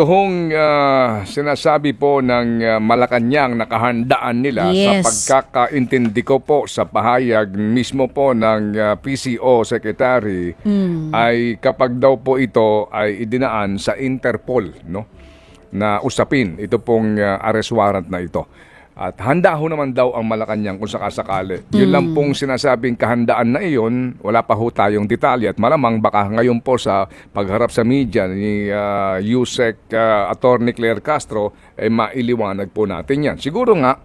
Tuhong sinasabi po ng Malacanang nakahandaan nila sa Yes. pagkakaintindi ko po sa pahayag mismo po ng PCO Secretary ay kapag daw po ito ay idinaan sa Interpol, no, na usapin ito pong arrest warrant na ito. At handa ho naman daw ang Malacanang kung sakasakali. Yun lang pong sinasabing kahandaan na iyon, wala pa ho tayong detalye at malamang baka ngayon po sa pagharap sa media ni Yusek Attorney Claire Castro ay mailiwanag po natin yan. Siguro nga,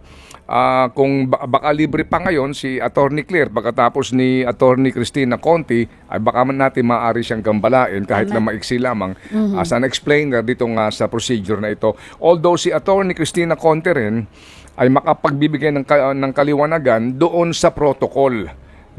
kung baka libre pa ngayon si Attorney Claire pagkatapos ni Attorney Cristina Conti ay baka man natin maaari siyang gambalain kahit na maiksi lamang as an explainer dito nga sa procedure na ito. Although si Attorney Cristina Conti rin ay makapagbibigay ng kaliwanagan doon sa protocol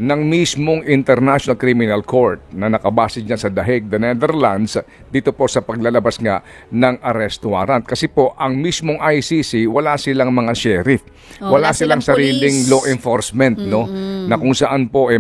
ng mismong International Criminal Court na nakabase dyan sa The Hague, the Netherlands, dito po sa paglalabas nga ng arrest warrant. Kasi po, ang mismong ICC, wala silang mga sheriff. Wala silang sariling police. law enforcement, no? Na kung saan po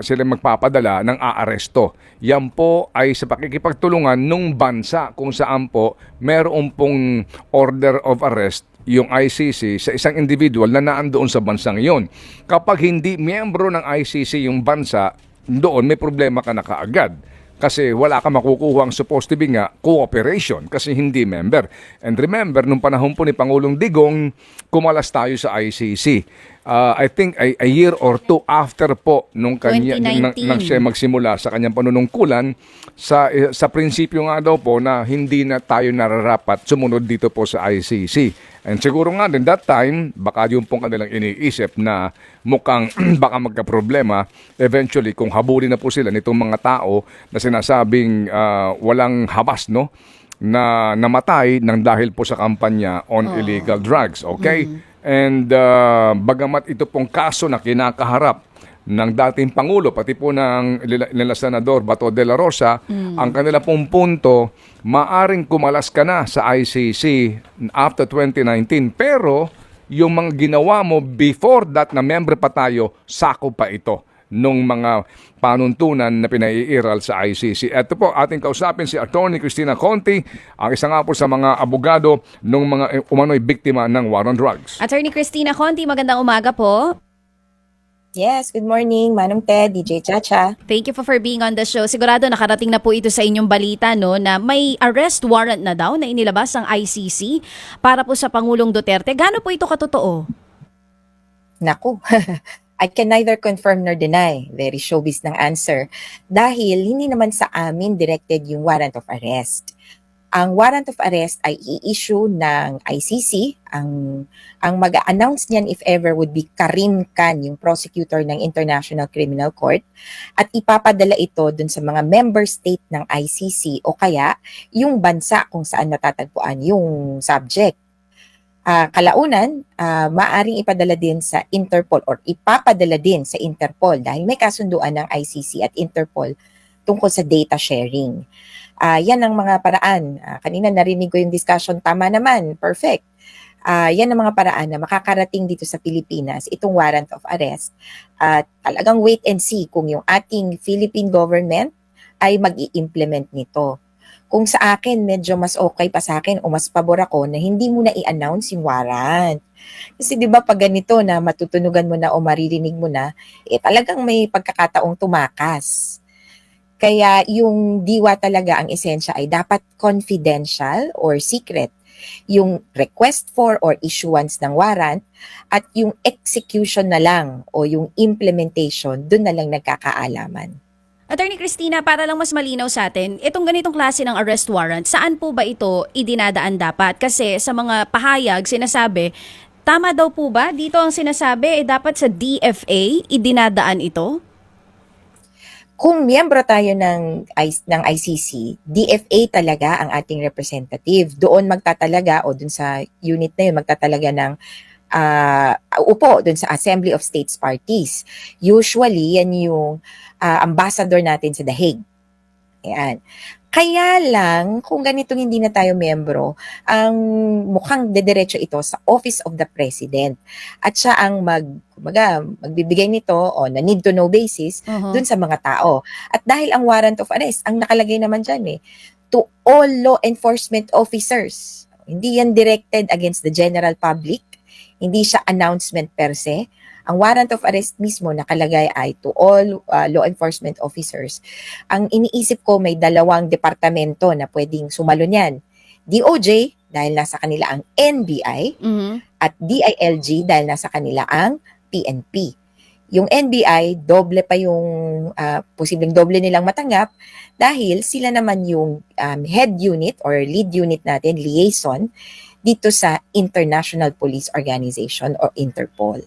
sila magpapadala ng aaresto. Yan po ay sa pakikipagtulungan nung bansa kung saan po meron pong order of arrest yung ICC sa isang individual na naandoon sa bansang iyon. Kapag hindi miyembro ng ICC yung bansa, doon may problema ka na kaagad. Kasi wala ka makukuha ang supposed to be nga cooperation kasi hindi member. And remember, nung panahon po ni Pangulong Digong, kumalas tayo sa ICC. I think a year or two after po nung kanya nang siya magsimula sa kanyang panunungkulan sa prinsipyo nga daw po na hindi na tayo nararapat sumunod dito po sa ICC. And siguro nga din that time baka yung pong kanilang iniisip na mukhang baka magka-problema eventually kung habulin na po sila nitong mga tao na sinasabing walang habas, no, na namatay nang dahil po sa kampanya on illegal drugs. Okay? And bagamat ito pong kaso na kinakaharap ng dating Pangulo, pati po ng nila Senador Bato de la Rosa, ang kanila pong punto, maaring kumalas ka na sa ICC after 2019. Pero yung mga ginawa mo before that na member pa tayo, sako pa ito nung mga panuntunan na pinaiiral sa ICC. Ito po, ating kausapin si Attorney Cristina Conti, ang isa nga po sa mga abogado ng mga umano'y biktima ng war on drugs. Attorney Cristina Conti, magandang umaga po. Yes, good morning, Manong Ted, DJ Chacha. Thank you for being on the show. Sigurado nakarating na po ito sa inyong balita, no, na may arrest warrant na daw na inilabas ng ICC para po sa Pangulong Duterte. Gaano po ito katotoo? Naku, I can neither confirm nor deny. Very showbiz ng answer. Dahil hindi naman sa amin directed yung warrant of arrest. Ang warrant of arrest ay i-issue ng ICC. Ang mag-a-announce niyan if ever would be Karim Khan, yung prosecutor ng International Criminal Court. At ipapadala ito dun sa mga member state ng ICC o kaya yung bansa kung saan natatagpuan yung subject. Kalaunan, maaring ipadala din sa Interpol or ipapadala din sa Interpol dahil may kasunduan ng ICC at Interpol tungkol sa data sharing. Yan ang mga paraan. Kanina narinig ko yung discussion, tama naman, perfect. Yan ang mga paraan na makakarating dito sa Pilipinas, itong warrant of arrest. At talagang wait and see kung yung ating Philippine government ay mag-i-implement nito. Kung sa akin, medyo mas okay pa sa akin o mas pabor ako na hindi mo na i-announce yung warrant. Kasi di ba pag ganito na matutunugan mo na o maririnig mo na, talagang may pagkakataong tumakas. Kaya yung diwa talaga ang esensya ay dapat confidential or secret. Yung request for or issuance ng warrant at yung execution na lang o yung implementation, dun na lang nagkakaalaman. Attorney Cristina, para lang mas malinaw sa atin, itong ganitong klase ng arrest warrant, saan po ba ito idinadaan dapat? Kasi sa mga pahayag, sinasabi, tama daw po ba? Dito ang sinasabi, dapat sa DFA idinadaan ito? Kung miyembro tayo ng ICC, DFA talaga ang ating representative. Doon magtatalaga o dun sa unit na yun, magtatalaga ng upo dun sa Assembly of States Parties. Usually, yan yung ambassador natin sa The Hague. Ayan. Kaya lang, kung ganitong hindi na tayo membro, ang mukhang dediretso ito sa Office of the President. At siya ang magbibigay nito on a need-to-know basis dun sa mga tao. At dahil ang warrant of arrest, ang nakalagay naman dyan to all law enforcement officers. Hindi yan directed against the general public. Hindi siya announcement per se. Ang warrant of arrest mismo nakalagay ay to all law enforcement officers. Ang iniisip ko may dalawang departamento na pwedeng sumalo niyan. DOJ dahil nasa kanila ang NBI at DILG dahil nasa kanila ang PNP. Yung NBI, doble pa yung posibleng doble nilang matanggap dahil sila naman yung head unit or lead unit natin, liaison, dito sa International Police Organization or Interpol.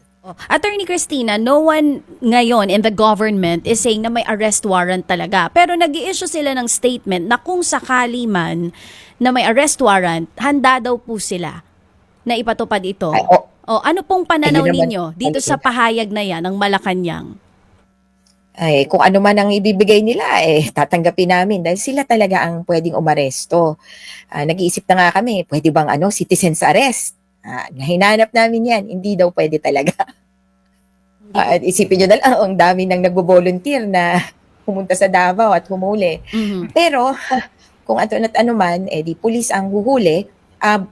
Attorney Cristina, no one ngayon in the government is saying na may arrest warrant talaga. Pero nag-i-issue sila ng statement na kung sakali man na may arrest warrant, handa daw po sila na ipatupad ito. Ano pong pananaw ninyo dito sa pahayag na yan ng Malacanang? Ay, kung ano man ang ibibigay nila, tatanggapin namin dahil sila talaga ang pwedeng umaresto. Nag-iisip na nga kami, pwede bang citizen's arrest? Hinanap namin yan, hindi daw pwede talaga. Isipin nyo na lang, ang dami nang nagbo-volunteer na pumunta sa Davao at humuli. Pero, kung ano man, di pulis ang huhuli,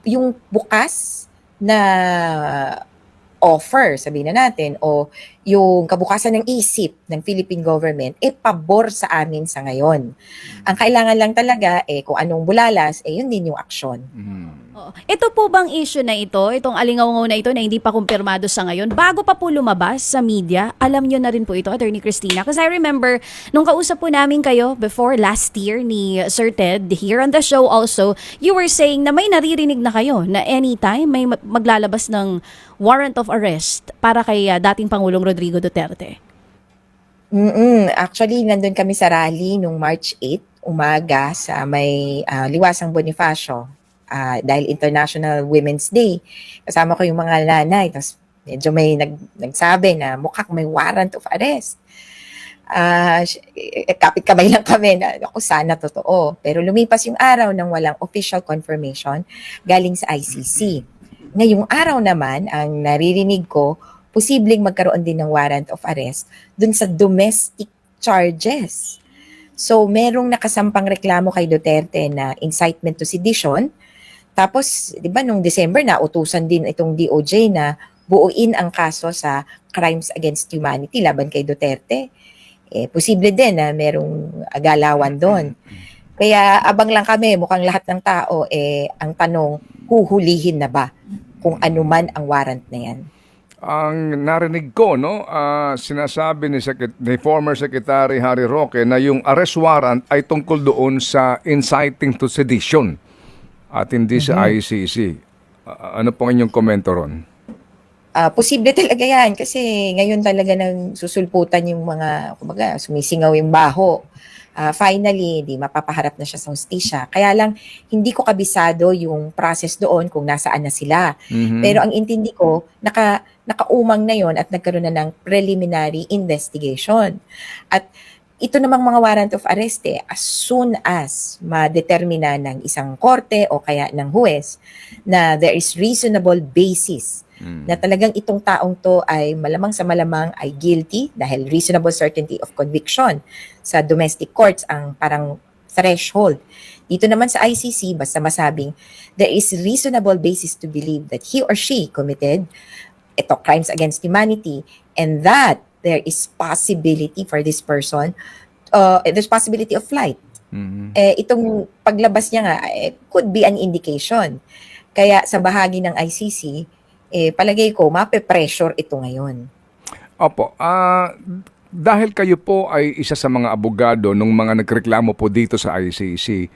yung bukas na offer, sabihin na natin, o yung kabukasan ng isip ng Philippine government, pabor sa amin sa ngayon. Ang kailangan lang talaga, kung anong bulalas, yun din yung aksyon. Ito po bang issue na ito, itong alingaw na ito na hindi pa kumpirmado sa ngayon, bago pa po lumabas sa media, alam nyo na rin po ito, Attorney Cristina? Because I remember, nung kausap po namin kayo before last year ni Sir Ted, here on the show also, you were saying na may naririnig na kayo na anytime may maglalabas ng warrant of arrest para kay dating Pangulong Rodrigo Duterte. Actually, nandun kami sa rally nung March 8, umaga sa may Liwasang Bonifacio. Dahil International Women's Day. Kasama ko yung mga nanay. Tapos medyo may nagsabi na mukhang may warrant of arrest. Kapit-kamay lang kami na ako sana totoo. Pero lumipas yung araw nang walang official confirmation galing sa ICC. Ngayong araw naman, ang naririnig ko, posibleng magkaroon din ng warrant of arrest dun sa domestic charges. So, merong nakasampang reklamo kay Duterte na incitement to sedition. Tapos, di ba, nung December na utusan din itong DOJ na buuin ang kaso sa crimes against humanity laban kay Duterte. Posible din na merong galawan doon. Kaya abang lang kami, mukhang lahat ng tao, ang tanong, huhulihin na ba kung ano man ang warrant na yan? Ang narinig ko, sinasabi ni former Secretary Harry Roque na yung arrest warrant ay tungkol doon sa inciting to sedition at hindi sa ICC. Ano pong inyong komento ron? Posible talaga yan kasi ngayon talaga nang susulputan yung mga, kumbaga, sumisingaw yung baho. Finally, mapapaharap na siya sa hustisya. Kaya lang, hindi ko kabisado yung process doon kung nasaan na sila. Pero ang intindi ko, nakaumang na yon at nagkaroon na ng preliminary investigation. At ito namang mga warrant of arrest, as soon as madetermina ng isang korte o kaya ng huwes na there is reasonable basis na talagang itong taong to ay malamang sa malamang ay guilty dahil reasonable certainty of conviction sa domestic courts ang parang threshold. Dito naman sa ICC, basta masabing there is reasonable basis to believe that he or she committed crimes against humanity and that there is possibility for this person, there's possibility of flight. Itong paglabas niya nga, could be an indication. Kaya sa bahagi ng ICC, palagay ko, mape-pressure ito ngayon. Opo. Dahil kayo po ay isa sa mga abogado nung mga nagreklamo po dito sa ICC,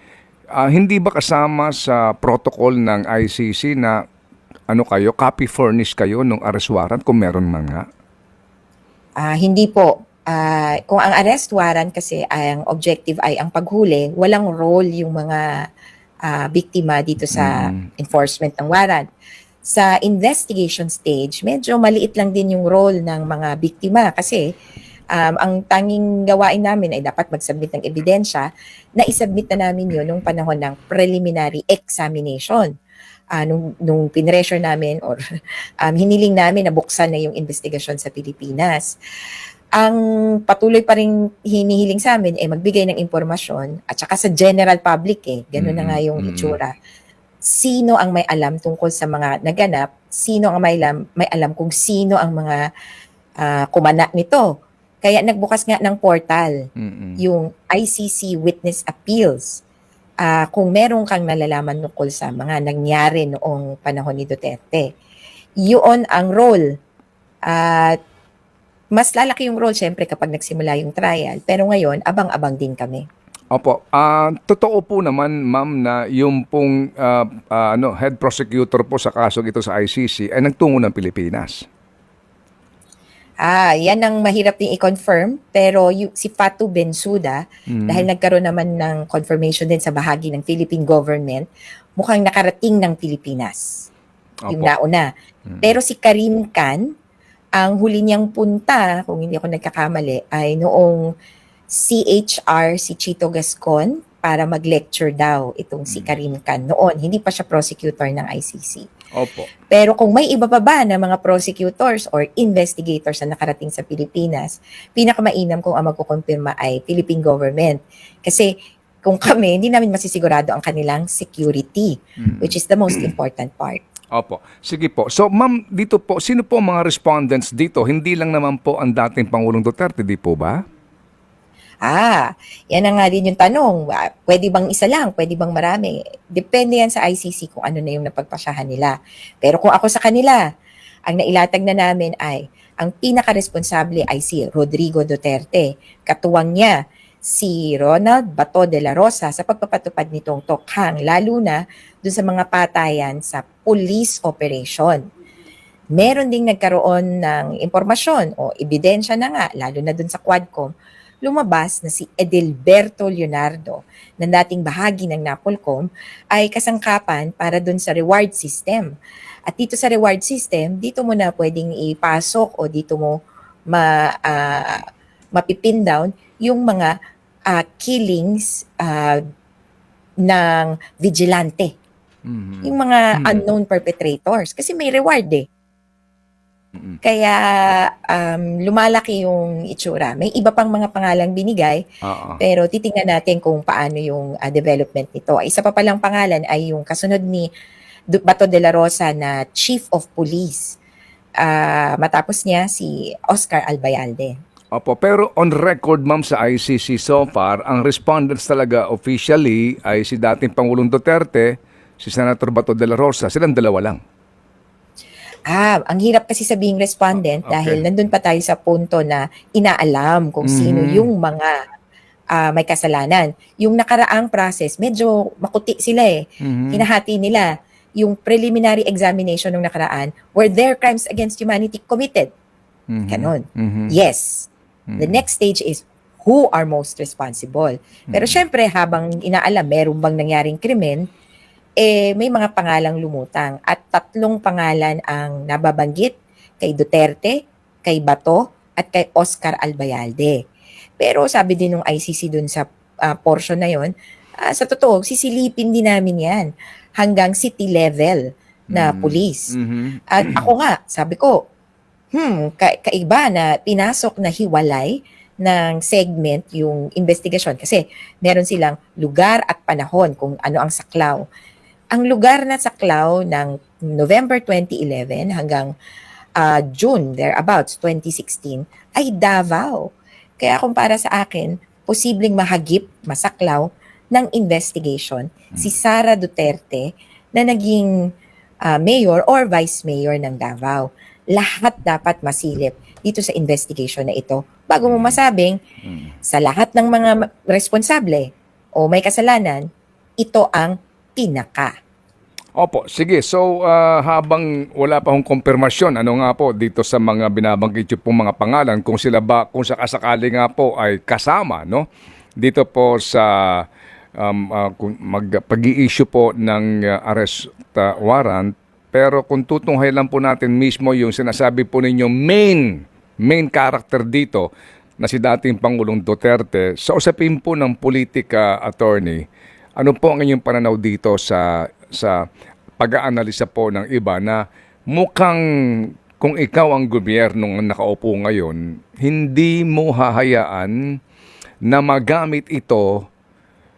hindi ba kasama sa protocol ng ICC na copy furnish kayo nung arrest warrant kung meron man nga? Hindi po. Kung ang arrest warrant kasi ang objective ay ang paghuli, walang role yung mga biktima dito sa enforcement ng warrant. Sa investigation stage, medyo maliit lang din yung role ng mga biktima kasi ang tanging gawain namin ay dapat mag-submit ng ebidensya na isubmit na namin yun nung panahon ng preliminary examination. Nung pinressure namin or hiniling namin na buksan na yung investigasyon sa Pilipinas. Ang patuloy pa rin hinihiling sa amin ay magbigay ng impormasyon at saka sa general public gano'n na nga yung itsura. Sino ang may alam tungkol sa mga naganap, sino ang may alam kung sino ang mga kumana nito. Kaya nagbukas nga ng portal, yung ICC Witness Appeals. Kung meron kang nalalaman tungkol sa mga nangyari noong panahon ni Duterte. Yun ang role. At mas lalaki yung role syempre kapag nagsimula yung trial. Pero ngayon, abang-abang din kami. Opo. Totoo po naman, ma'am, na yung pong head prosecutor po sa kasong ito sa ICC ay nagtungo ng Pilipinas. Yan ang mahirap din i-confirm. Pero si Fatu Bensouda, dahil nagkaroon naman ng confirmation din sa bahagi ng Philippine government, mukhang nakarating ng Pilipinas. Yung nauna. Pero si Karim Khan, ang huli niyang punta, kung hindi ako nagkakamali, ay noong CHR, si Chito Gascon, para mag-lecture daw itong si Karim Khan noon. Hindi pa siya prosecutor ng ICC. Opo. Pero kung may iba pa ba na mga prosecutors or investigators na nakarating sa Pilipinas, pinakamainam kung ang magkukumpirma ay Philippine government. Kasi kung kami, hindi namin masisigurado ang kanilang security, which is the most important part. Opo. Sige po. So, ma'am, dito po, sino po ang mga respondents dito? Hindi lang naman po ang dating Pangulong Duterte, di po ba? Yan na nga din yung tanong. Pwede bang isa lang? Pwede bang marami? Depende yan sa ICC kung ano na yung napagpasyahan nila. Pero kung ako sa kanila, ang nailatag na namin ay, ang pinaka-responsable ay si Rodrigo Duterte. Katuwang niya, si Ronald Bato de la Rosa sa pagpapatupad nitong tokhang, lalo na dun sa mga patayan sa police operation. Meron ding nagkaroon ng impormasyon o ebidensya na nga, lalo na dun sa Quadcom, lumabas na si Edelberto Leonardo na dating bahagi ng NAPOLCOM ay kasangkapan para dun sa reward system. At dito sa reward system, dito mo na pwedeng ipasok o dito mo mapipin down yung mga killings ng vigilante. Yung mga unknown perpetrators. Kasi may reward Kaya lumalaki yung itsura. May iba pang mga pangalang binigay, pero titingnan natin kung paano yung development nito. Isa pa palang pangalan ay yung kasunod ni Bato de la Rosa na Chief of Police. Matapos niya si Oscar Albayalde. Opo, pero on record, ma'am, sa ICC so far, ang respondents talaga officially ay si dating Pangulong Duterte, si Senator Bato de la Rosa. Silang dalawa lang. Ang hirap kasi sabihing respondent dahil nandun pa tayo sa punto na inaalam kung sino yung mga may kasalanan. Yung nakaraang process, medyo makuti sila Hinahati nila yung preliminary examination ng nakaraan, were there crimes against humanity committed? Ganon. Yes. The next stage is who are most responsible. Pero syempre, habang inaalam, meron bang nangyaring krimen, may mga pangalang lumutang. At 3 pangalan ang nababanggit kay Duterte, kay Bato, at kay Oscar Albayalde. Pero sabi din ng ICC dun sa portion na yon, sa totoo, sisilipin din namin yan hanggang city level na police. At ako nga, sabi ko, kaiba na pinasok na hiwalay ng segment yung investigasyon kasi meron silang lugar at panahon kung ano ang saklaw. Ang lugar na saklaw ng November 2011 hanggang June, thereabouts, 2016, ay Davao. Kaya kung para sa akin, posibleng mahagip, masaklaw ng investigation si Sara Duterte na naging mayor or vice mayor ng Davao. Lahat dapat masilip dito sa investigation na ito bago mo masabing sa lahat ng mga responsable o may kasalanan, ito ang pinaka. Opo, sige. So, habang wala pa hong konfirmasyon, ano nga po dito sa mga binabanggit yung pong mga pangalan, kung sila ba, kung sakasakali nga po ay kasama, no? Dito po sa pag-i-issue po ng arrest warrant. Pero kung tutunghay lang po natin mismo yung sinasabi po ninyo main character dito na si dating Pangulong Duterte, sa usapin po ng politika attorney, ano po ang inyong pananaw dito sa pag-aanalisa po ng iba na mukhang kung ikaw ang gobyernong nakaupo ngayon, hindi mo hahayaan na magamit ito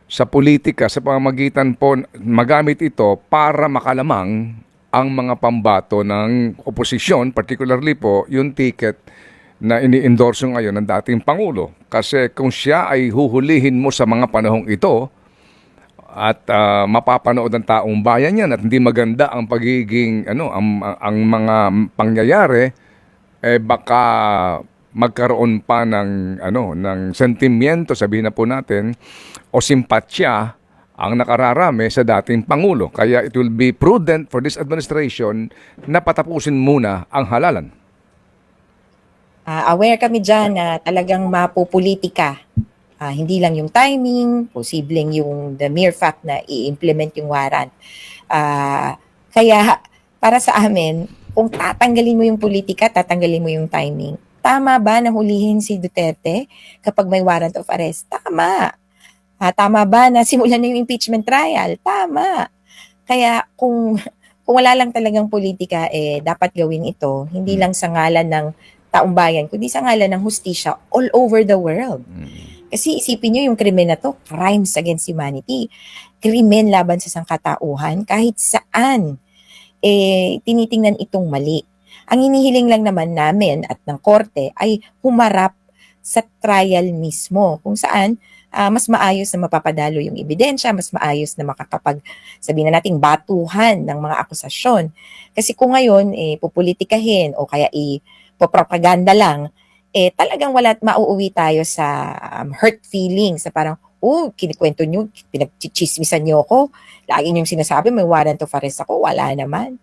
sa politika, sa pamamagitan po, magamit ito para makalamang ang mga pambato ng oposisyon, particularly po yung ticket na ini-endorso ngayon ng dating Pangulo. Kasi kung siya ay huhulihin mo sa mga panahong ito at mapapanood ng taong bayan yan at hindi maganda ang pagiging ang mga pangyayari, baka magkaroon pa ng sentimiento, sabihin na po natin, o simpatsya ang nakararami sa dating Pangulo. Kaya it will be prudent for this administration na patapusin muna ang halalan. Aware kami dyan na talagang mapupolitika. Hindi lang yung timing, posibleng yung the mere fact na i-implement yung warrant. Kaya para sa amin, kung tatanggalin mo yung politika, tatanggalin mo yung timing. Tama ba na hulihin si Duterte kapag may warrant of arrest? Tama. Tama ba na simulan na yung impeachment trial? Tama. Kaya kung wala lang talagang politika, dapat gawin ito, hindi lang sa ngalan ng taong bayan, kundi sa ngalan ng hustisya all over the world. Kasi isipin nyo yung krimen na to, crimes against humanity, krimen laban sa sangkatauhan, kahit saan, tinitingnan itong mali. Ang hinihiling lang naman namin at ng korte ay humarap sa trial mismo, kung saan mas maayos na mapapadalo yung ebidensya, mas maayos na sabihin na nating batuhan ng mga akusasyon. Kasi kung ngayon, pupolitikahin o kaya ipopropaganda lang, talagang mauuwi tayo sa hurt feelings, sa parang, kinikwento nyo, pinagchichismisan nyo ako, lagi nyo sinasabi, may warrant of arrest ako, wala naman.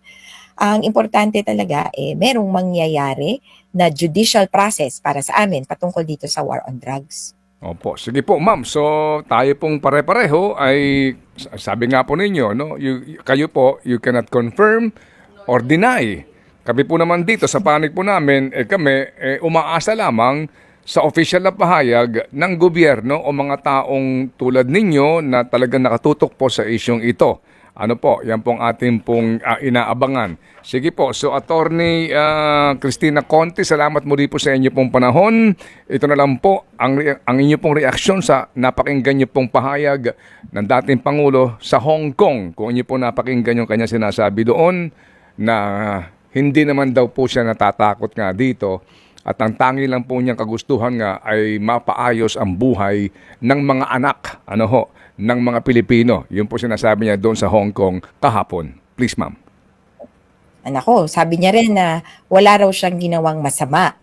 Ang importante talaga, merong mangyayari na judicial process para sa amin patungkol dito sa war on drugs. Opo, sige po ma'am. So tayo pong pare-pareho ay, sabi nga po ninyo, no? Kayo po, you cannot confirm or deny. Kami po naman dito sa panig po namin, kami umaasa lamang sa official na pahayag ng gobyerno o mga taong tulad ninyo na talagang nakatutok po sa isyong ito. Ano po, yan pong ating pong inaabangan. Sige po, so Attorney Cristina Conti, salamat muli po sa inyo pong panahon. Ito na lang po ang inyo pong reaksyon sa napakinggan nyo pong pahayag ng dating Pangulo sa Hong Kong. Kung inyo pong napakinggan yung kanya sinasabi doon na hindi naman daw po siya natatakot nga dito at ang tangi lang po niyang kagustuhan nga ay mapaayos ang buhay ng mga anak ng mga Pilipino. Yun po sinasabi niya doon sa Hong Kong kahapon. Please, ma'am. Nako, sabi niya rin na wala raw siyang ginawang masama.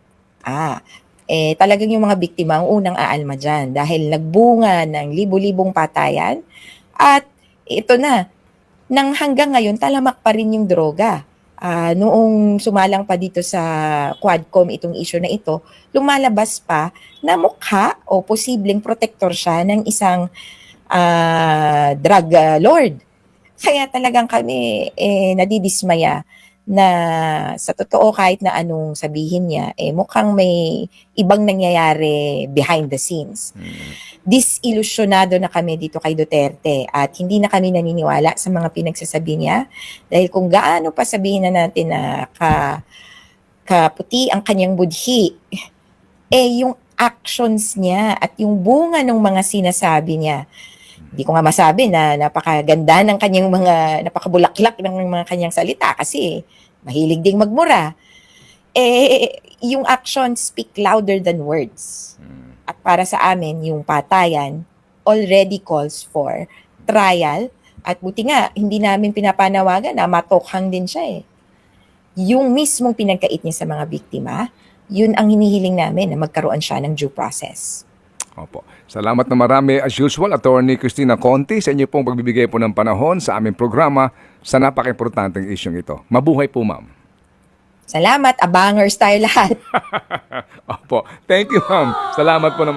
Talagang yung mga biktima ang unang aalma dyan dahil nagbunga ng libu-libong patayan at ito na, nang hanggang ngayon talamak pa rin yung droga. Noong sumalang pa dito sa Quadcom itong issue na ito, lumalabas pa na mukha o posibleng protector siya ng isang drug lord. Kaya talagang kami nadidismaya na sa totoo kahit na anong sabihin niya, mukhang may ibang nangyayari behind the scenes. Disilusyonado na kami dito kay Duterte at hindi na kami naniniwala sa mga pinagsasabi niya dahil kung gaano pa sabihin na natin na kaputi ang kanyang budhi, yung actions niya at yung bunga ng mga sinasabi niya, hindi ko nga masabi na napakaganda ng kanyang napakabulaklak ng mga kanyang salita kasi mahilig ding magmura. Yung actions speak louder than words. At para sa amin, yung patayan already calls for trial. At buti nga, hindi namin pinapanawagan na matokhang din siya Yung mismong pinagkait niya sa mga biktima, yun ang hinihiling namin na magkaroon siya ng due process. Opo. Salamat na marami as usual, Attorney Cristina Conti, sa inyo pong pagbibigay po ng panahon sa aming programa sa napaka-importanteng isyong ito. Mabuhay po, ma'am. Salamat, abangers tayo lahat. Opo. Thank you, ma'am. Salamat po naman.